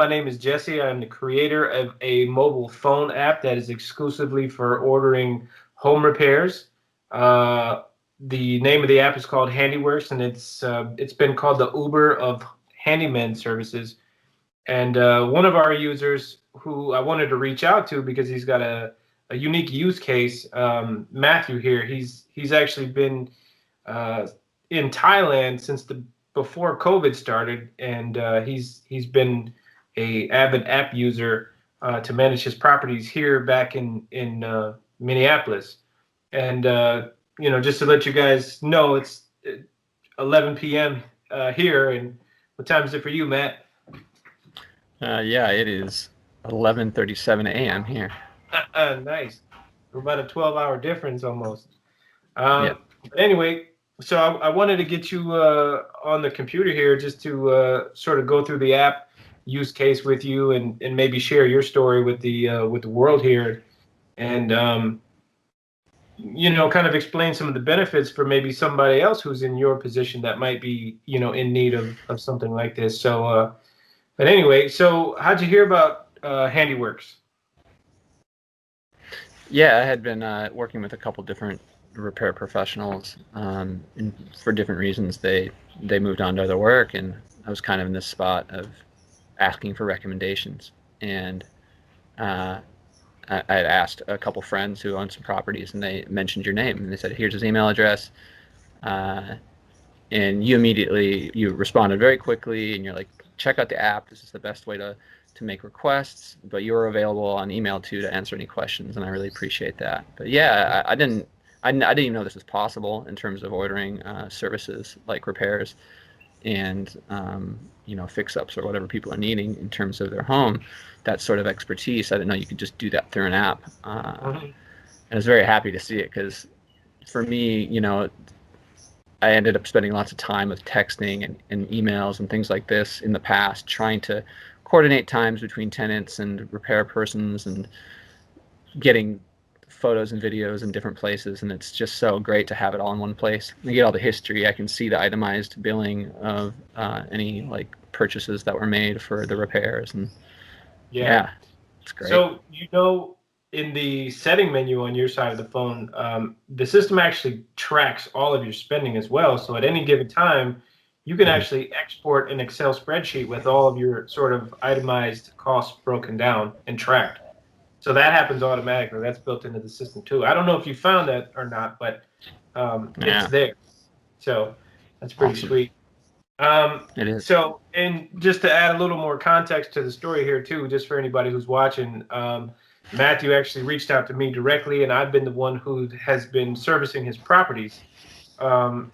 My name is Jesse. I'm the creator of a mobile phone app that is exclusively for ordering home repairs. Uh, the name of the app is called Handiwerx, and it's been called the Uber of handyman services. And one of our users who I wanted to reach out to because he's got a unique use case, Matthew here. He's actually been uh, in Thailand since the before COVID started, and he's been a avid app user to manage his properties here back in Minneapolis. And just to let you guys know, it's 11 p.m. Here, and what time is it for you, Matt? Yeah, it is 11:37 a.m. here. Nice. We're about a 12-hour difference almost. Yeah. But anyway, so I wanted to get you on the computer here just to sort of go through the app use case with you and maybe share your story with the world here and kind of explain some of the benefits for maybe somebody else who's in your position that might be in need of something like this. So, but anyway, so how'd you hear about Handiworks? Yeah, I had been working with a couple different repair professionals, and for different reasons they moved on to other work, and I was kind of in this spot of asking for recommendations. And I had asked a couple friends who owned some properties, and they mentioned your name, and they said, "Here's his email address." Uh, and you responded very quickly, and you're like, "Check out the app. This is the best way to make requests." But you're available on email too to answer any questions, and I really appreciate that. But yeah, I didn't even know this was possible in terms of ordering services like repairs and fix-ups or whatever people are needing in terms of their home. That sort of expertise, I didn't know you could just do that through an app. And I was very happy to see it because for me, I ended up spending lots of time with texting and emails and things like this in the past, trying to coordinate times between tenants and repair persons and getting photos and videos in different places. And it's just so great to have it all in one place. I get all the history. I can see the itemized billing of any like purchases that were made for the repairs. And Yeah. yeah, it's great. So, in the setting menu on your side of the phone, the system actually tracks all of your spending as well. So at any given time, you can actually export an Excel spreadsheet with all of your sort of itemized costs broken down and tracked. So that happens automatically. That's built into the system too. I don't know if you found that or not, but it's Yeah, there. So that's pretty awesome. sweet. It is. So, and just to add a little more context to the story here too, just for anybody who's watching, Matthew actually reached out to me directly, and I've been the one who has been servicing his properties. And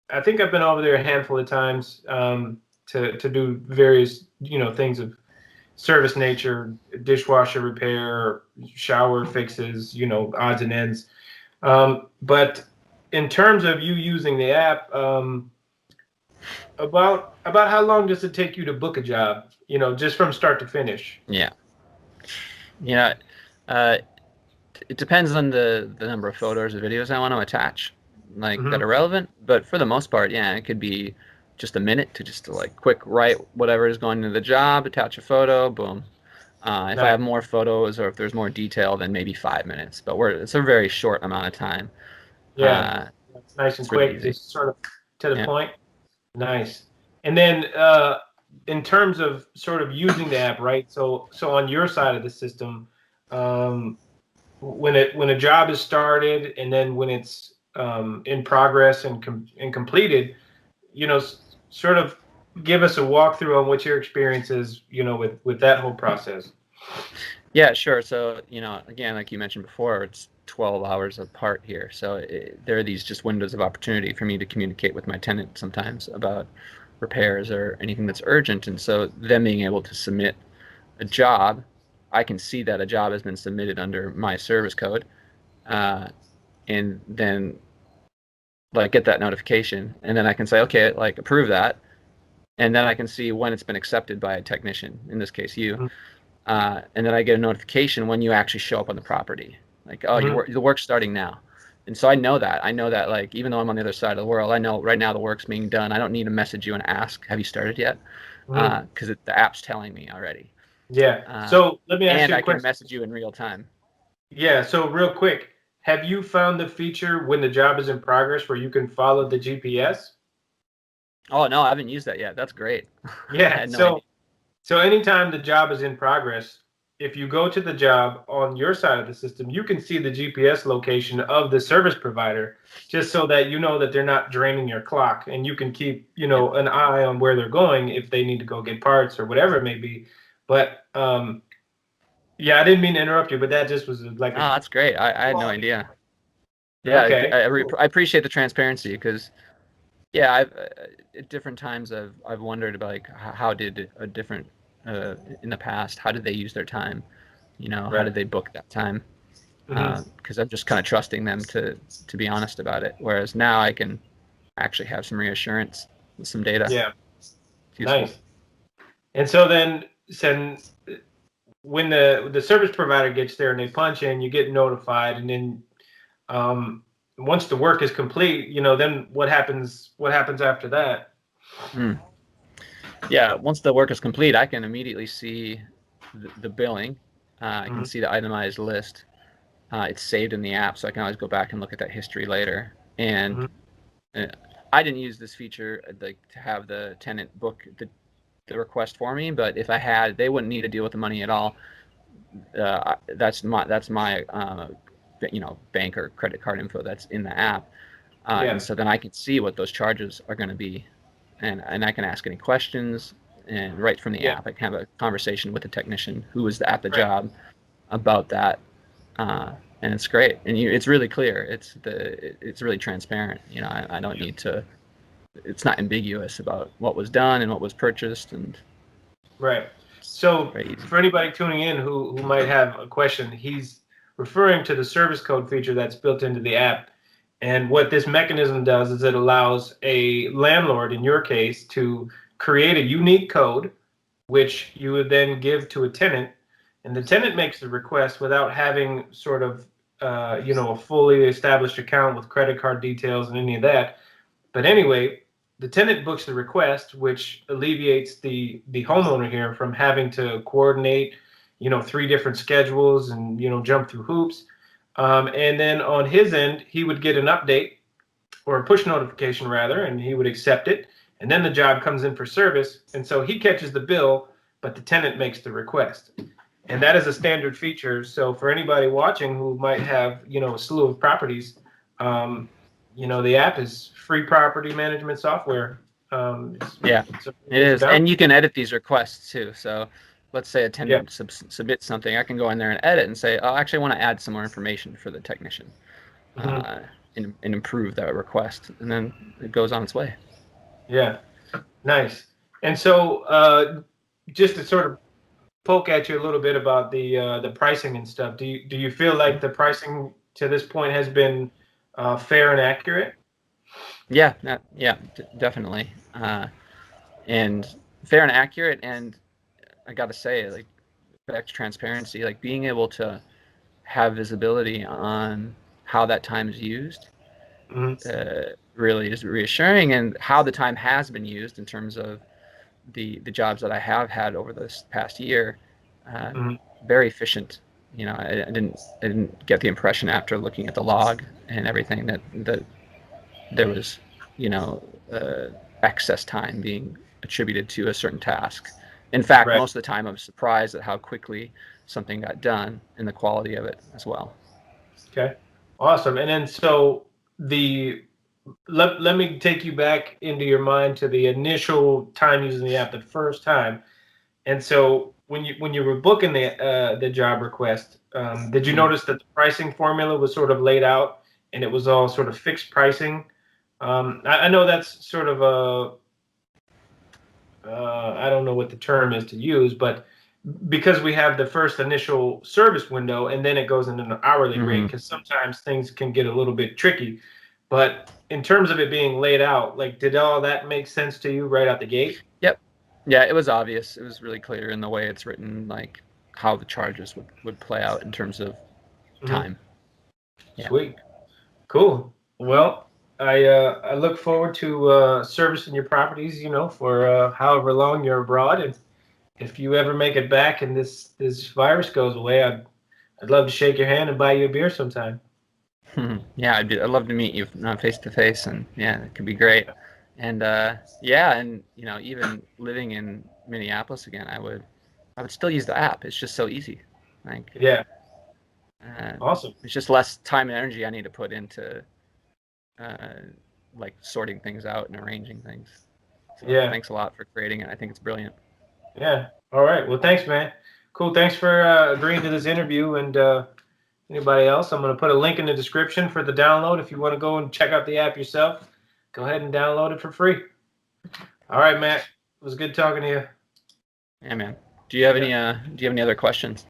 I think I've been over there a handful of times to do various things of service nature, dishwasher repair, shower fixes, odds and ends. But in terms of you using the app, about how long does it take you to book a job? Just from start to finish. Yeah. Yeah. Uh, it depends on the number of photos or videos I want to attach, like that Hmm. are relevant. But for the most part, yeah, it could be just a minute to just to like quick write whatever is going into the job, attach a photo, boom. If I Nice. have more photos or if there's more detail, then maybe 5 minutes. But it's a very short amount of time. Yeah, Uh, it's nice and it's really quick, easy. just sort of to the Yeah. point. Nice. And then in terms of sort of using the app, right? So on your side of the system, um, when a job is started and then when it's in progress and completed, sort of give us a walkthrough on what your experience is, with that whole process. Yeah, sure. So, again, like you mentioned before, it's 12 hours apart here. So there are these just windows of opportunity for me to communicate with my tenant sometimes about repairs or anything that's urgent. And so them being able to submit a job, I can see that a job has been submitted under my service code, uh, and then like get that notification, and then I can say, okay, like approve that, and then I can see when it's been accepted by a technician, in this case you, and then I get a notification when you actually show up on the property, like, oh, Mm-hmm. the work's starting now. And so I know that like even though I'm on the other side of the world, I know right now the work's being done. I don't need to message you and ask, have you started yet? Mhm. because the app's telling me already. Yeah. Uh, So let me ask and you a I can question. message you in real time. Yeah. So real quick, have you found the feature when the job is in progress where you can follow the GPS? Oh no, I haven't used that yet. That's great. I Yeah. had no idea. So anytime the job is in progress, if you go to the job on your side of the system, you can see the GPS location of the service provider, just so that you know that they're not draining your clock, and you can keep, Yeah. an eye on where they're going if they need to go get parts or whatever it may be. But yeah, I didn't mean to interrupt you, but that just was like Oh, a that's great. I had no small. idea. Yeah, Okay, cool. I appreciate the transparency because yeah, I've at different times I've wondered about like how did a different in the past how did they use their time? You know, how Right. did they book that time? Hmm. Because I'm just kind of trusting them to be honest about it. Whereas now I can actually have some reassurance with some data. Yeah. It's useful. Nice. And so then, when the service provider gets there and they punch in, you get notified, and then um, once the work is complete, then what happens? What happens after that? Hmm. Yeah, once the work is complete, I can immediately see the billing. I can Hmm. see the itemized list. It's saved in the app, so I can always go back and look at that history later. And Hmm. uh, I didn't use this feature like to have the tenant book the request for me, but if I had, they wouldn't need to deal with the money at all. That's my bank or credit card info that's in the app, and Yeah. so then I can see what those charges are going to be, and I can ask any questions, and right from the Yeah. app I can have a conversation with the technician who was at the Right. job about that, uh, and it's great, and it's really clear. It's really transparent. I don't Yeah. need to. It's not ambiguous about what was done and what was purchased, and Right. it's So very easy. for anybody tuning in who might have a question, he's referring to the service code feature that's built into the app. And what this mechanism does is it allows a landlord, in your case, to create a unique code, which you would then give to a tenant, and the tenant makes the request without having sort of a fully established account with credit card details and any of that. But anyway, the tenant books the request, which alleviates the homeowner here from having to coordinate, three different schedules and jump through hoops. And then on his end, he would get an update or a push notification rather, and he would accept it. And then the job comes in for service, and so he catches the bill, but the tenant makes the request. And that is a standard feature. So for anybody watching who might have, a slew of properties, um, the app is free property management software. Yeah, So it it's a is, down. and you can edit these requests too. So, let's say a Yeah. tenant submits something, I can go in there and edit and say, "Oh, actually, I want to add some more information for the technician, Hmm. uh, and improve that request," and then it goes on its way. Yeah. Nice. And so, just to sort of poke at you a little bit about the pricing and stuff, do you feel like the pricing to this point has been fair and accurate? Yeah, definitely, and fair and accurate. And I got to say, like back to transparency, like being able to have visibility on how that time is used Hmm. really is reassuring, and how the time has been used in terms of the jobs that I have had over this past year, uh, Hmm. very efficient. I didn't get the impression after looking at the log and everything that there was, you know, uh, excess time being attributed to a certain task. In fact, Right. most of the time, I'm surprised at how quickly something got done and the quality of it as well. Okay. Awesome. And then so the let me take you back into your mind to the initial time using the app, the first time. And so when you were booking the job request, did you Mm. notice that the pricing formula was sort of laid out and it was all sort of fixed pricing? I know that's sort of I don't know what the term is to use, but because we have the first initial service window and then it goes into an hourly rate, Hmm. because sometimes things can get a little bit tricky. But in terms of it being laid out, like, did all that make sense to you right out the gate? Yep. Yeah, it was obvious. It was really clear in the way it's written, like how the charges would play out in terms of Hmm. time. Yeah. Sweet. Cool. Well, I look forward to servicing your properties, for however long you're abroad. And if you ever make it back and this virus goes away, I'd love to shake your hand and buy you a beer sometime. Yeah, I'd love to meet you face to face, and yeah, it could be great. And yeah, and even living in Minneapolis again, I would still use the app. It's just so easy. Like, Yeah, uh, awesome. it's just less time and energy I need to put into uh, like sorting things out and arranging things. So Yeah, thanks a lot for creating it. I think it's brilliant. yeah. All right. Well, thanks, man. Cool. Thanks for agreeing to this interview. And anybody else, I'm going to put a link in the description for the download. If you want to go and check out the app yourself, go ahead and download it for free. All right, Matt. It was good talking to you. Yeah, man. Do you have Yeah. any other questions?